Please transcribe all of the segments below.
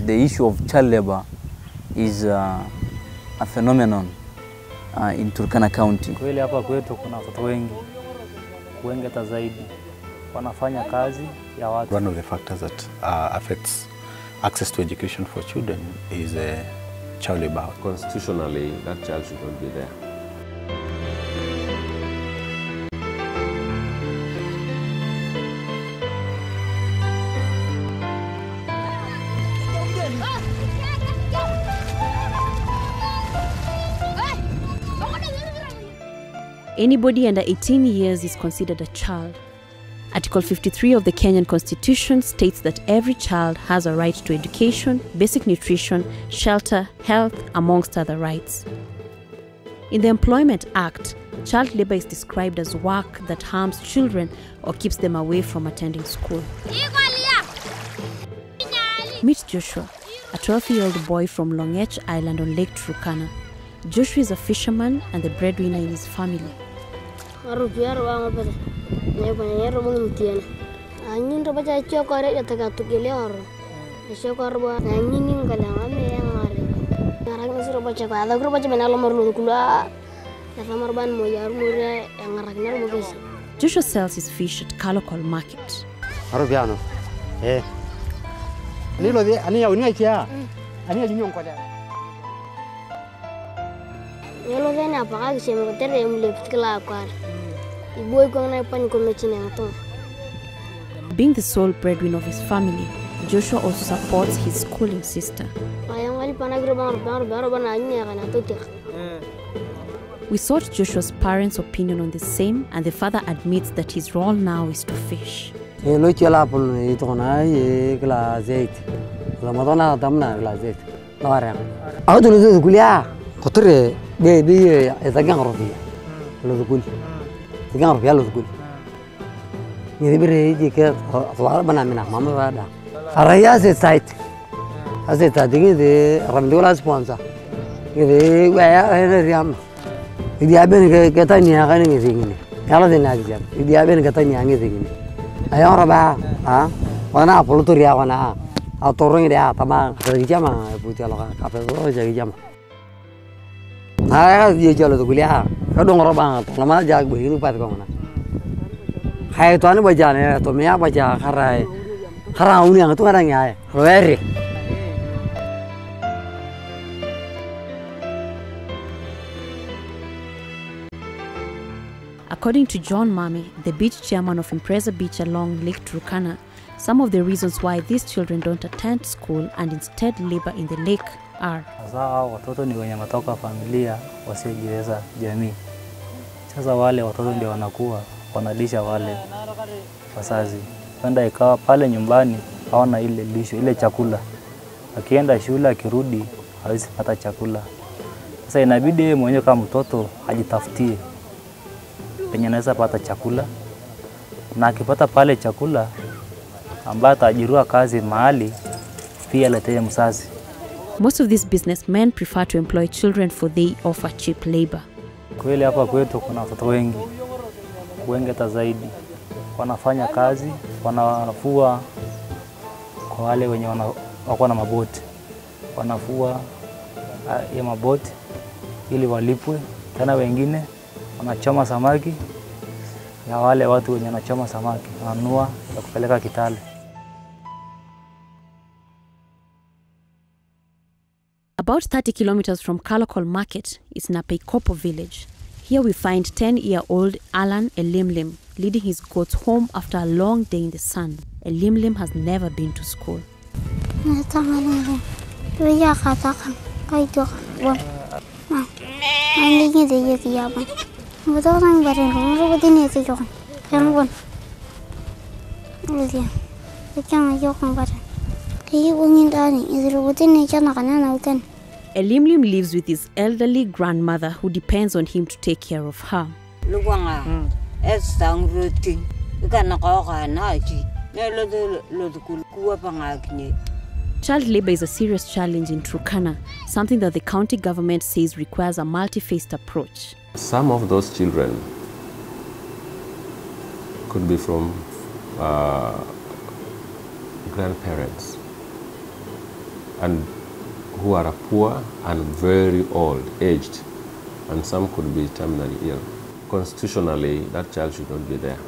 the issue of child labor is a phenomenon in Turkana County. Kweli hapa kwetu kuna watoto wengi hata zaidi wanafanya kazi ya watu. One of the factors that affects access to education for children is child labor. Constitutionally, that child should not be there. Anybody under 18 years is considered a child. Article 53 of the Kenyan Constitution states that every child has a right to education, basic nutrition, shelter, health, amongst other rights. In the Employment Act, child labor is described as work that harms children or keeps them away from attending school. Meet Joshua, a 12-year-old boy from Longech Island on Lake Turkana. Joshua is a fisherman and the breadwinner in his family. Joshua sells his fish at Kalokol Market. Being the sole breadwinner of his family, Joshua also supports his schooling sister. We sought Joshua's parents' opinion on the same, and the father admits that his role now is to fish. According to John Mame, the beach chairman of Impreza Beach along Lake Turkana, some of the reasons why these children don't attend school and instead labor in the lake are: watoto ni wenye matoka familia wasiojiweza jamii. Sasa wale watoto ndio wanakuwa wanalisha wale wazazi. Kwenda ikawa pale nyumbani hawana ile lisho, ile chakula. Akienda shule akirudi hawezi pata chakula. Sasa inabidi yeye mwenyewe kama mtoto ajitafutie penye anaweza pata chakula, na akipata pale chakula ambaye atajirua kazi mahali pia letee mzazi. Most of these businessmen prefer to employ children for they offer cheap labor. Kweli hapa kwetu kuna watoto wengi hata zaidi wanafanya kazi, wanafua kwa wale wenye wako na maboti. Wanafua ya maboti ili walipwe, tena wengine wanachoma samaki ya wale watu wenye wanachoma samaki, wananunua ya kupeleka Kitale. About 30 kilometers from Kalokol Market is Napeikopo village. Here we find 10-year-old Alan Elimlim leading his goats home after a long day in the sun. Elimlim has never been to school. Elimlim lives with his elderly grandmother who depends on him to take care of her. Child labor is a serious challenge in Turkana, something that the county government says requires a multi-faced approach. Some of those children could be from grandparents. and who are poor and very old, aged, and some could be terminally ill. Constitutionally, that child should not be there.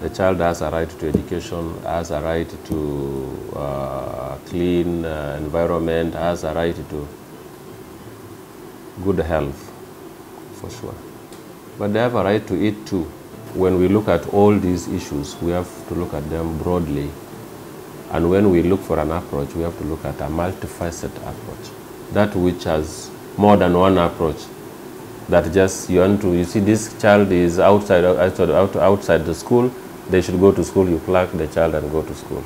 The child has a right to education, has a right to clean environment, has a right to good health, for sure. But they have a right to eat too. When we look at all these issues, we have to look at them broadly. And when we look for an approach, we have to look at a multifaceted approach. That which has more than one approach. That just you see this child is outside the school, they should go to school, you plug the child and go to school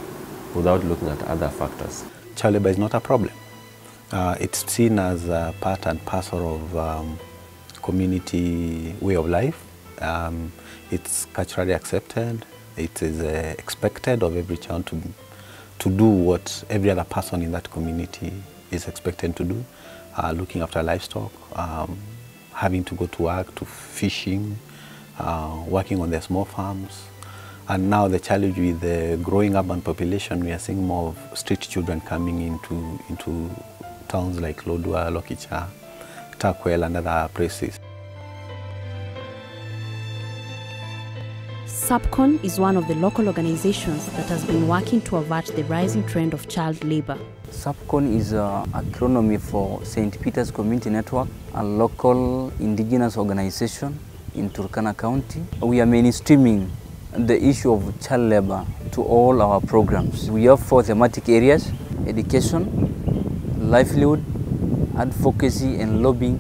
without looking at other factors. Child labor is not a problem. It's seen as a part and parcel of community way of life. It's culturally accepted. It is expected of every child to do what every other person in that community is expected to do, looking after livestock, having to go to work, to fishing, working on their small farms. And now the challenge with the growing urban population, we are seeing more of street children coming into towns like Lodwar, Lokicha, Takwel and other places. SAPCON is one of the local organizations that has been working to avert the rising trend of child labor. SAPCON is an acronym for St. Peter's Community Network, a local indigenous organization in Turkana County. We are mainstreaming the issue of child labor to all our programs. We have 4 thematic areas: education, livelihood, advocacy and lobbying,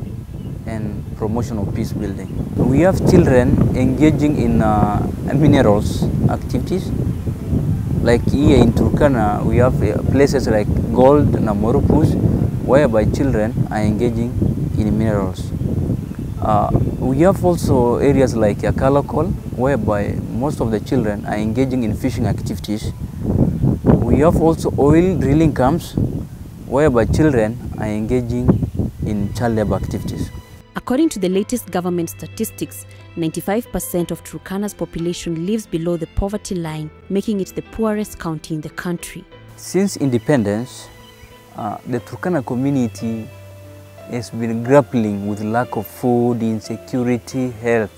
and promotion of peace building. We have children engaging in minerals activities. Like here in Turkana, we have places like gold and Morupus, whereby children are engaging in minerals. We have also areas like Yakalokol, whereby most of the children are engaging in fishing activities. We have also oil drilling camps, whereby children are engaging in child labor activities. According to the latest government statistics, 95% of Turkana's population lives below the poverty line, making it the poorest county in the country. Since independence, the Turkana community has been grappling with lack of food, insecurity, health.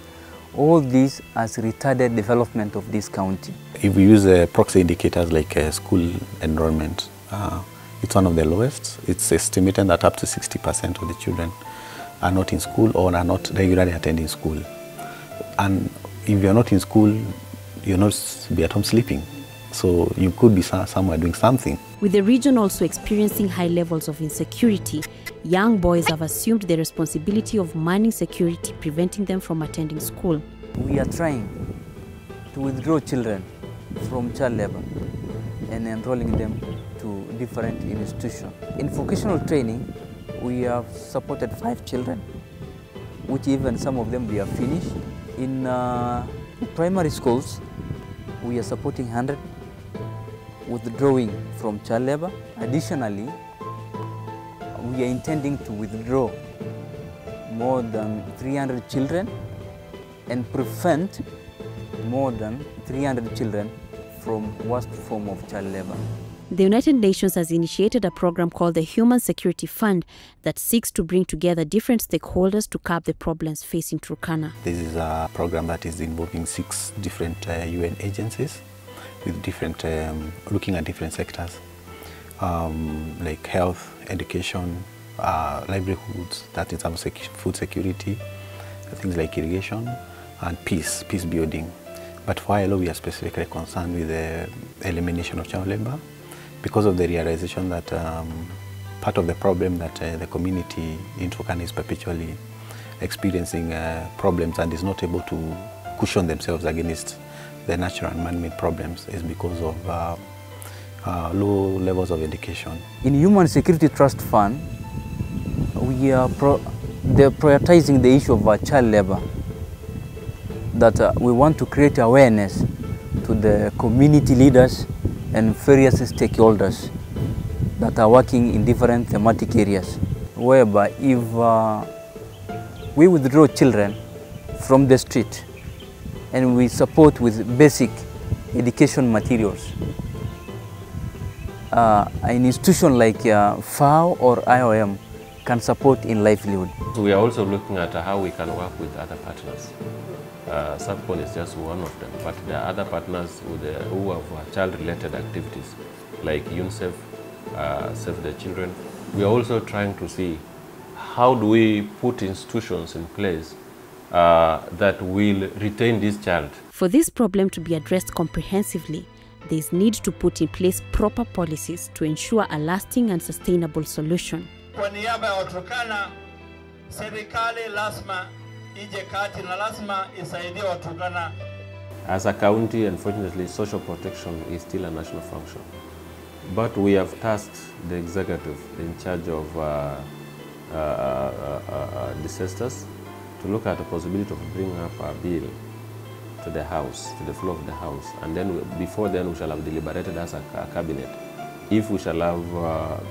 All this has retarded development of this county. If we use proxy indicators like school enrollment, it's one of the lowest. It's estimated that up to 60% of the children are not in school or are not regularly attending school. And if you're not in school, you're not be at home sleeping. So you could be somewhere doing something. With the region also experiencing high levels of insecurity, young boys have assumed the responsibility of manning security, preventing them from attending school. We are trying to withdraw children from child labor and enrolling them to different institutions. In vocational training, we have supported 5 children, which even some of them, they are finished. In primary schools, we are supporting 100 withdrawing from child labor. Additionally, we are intending to withdraw more than 300 children and prevent more than 300 children from worst form of child labor. The United Nations has initiated a program called the Human Security Fund that seeks to bring together different stakeholders to curb the problems facing Turkana. This is a program that is involving 6 different UN agencies with different, looking at different sectors like health, education, livelihoods, that is some food security, things like irrigation, and peace building. But for ILO, we are specifically concerned with the elimination of child labor, because of the realization that part of the problem that the community in Turkana is perpetually experiencing problems and is not able to cushion themselves against the natural and man-made problems is because of low levels of education. In Human Security Trust Fund, we are prioritizing the issue of child labor, that we want to create awareness to the community leaders and various stakeholders that are working in different thematic areas, whereby if we withdraw children from the street and we support with basic education materials, an institution like FAO or IOM can support in livelihood. So we are also looking at how we can work with other partners. Subcon is just one of them, but there are other partners who have child-related activities like UNICEF, Save the Children. We are also trying to see how do we put institutions in place that will retain this child. For this problem to be addressed comprehensively, there is need to put in place proper policies to ensure a lasting and sustainable solution. Kwa niaba ya Turkana, serikali lazima ije kati na lazima isaidie Turkana. As a county, unfortunately, social protection is still a national function. But we have tasked the executive in charge of disasters to look at the possibility of bringing up a bill to the House, to the floor of the House, and then before then we shall have deliberated as a cabinet if we shall have,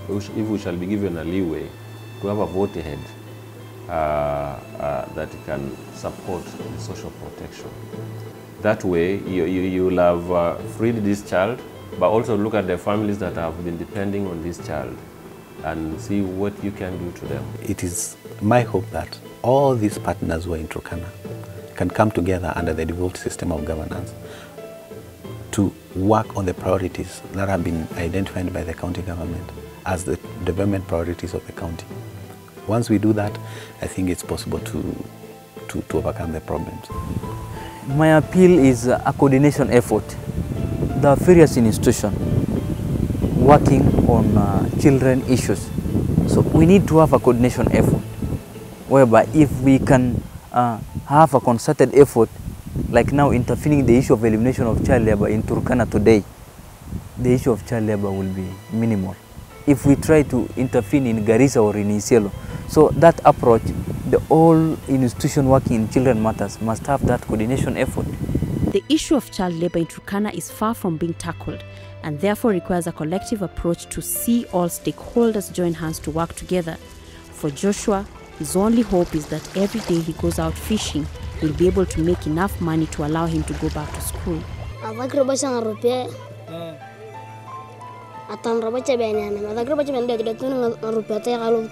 if we shall be given a leeway to have a vote ahead that can support the social protection. That way you will have freed this child, but also look at the families that have been depending on this child and see what you can do to them. It is my hope that all these partners who are in Turkana can come together under the devolved system of governance to work on the priorities that have been identified by the county government as the development priorities of the county. Once we do that, I think it's possible to overcome the problems. My appeal is a coordination effort. There are various institutions working on children issues. So we need to have a coordination effort, whereby if we can have a concerted effort, like now intervening the issue of elimination of child labor in Turkana today, the issue of child labor will be minimal. If we try to intervene in Garissa or in Isiolo, so that approach, the whole institution working in children matters must have that coordination effort. The issue of child labor in Turkana is far from being tackled and therefore requires a collective approach to see all stakeholders join hands to work together. For Joshua, his only hope is that every day he goes out fishing, he'll be able to make enough money to allow him to go back to school. Atan roba cebenya, mata roba cebenya dia tidak tuh ngaruh peta ya kalau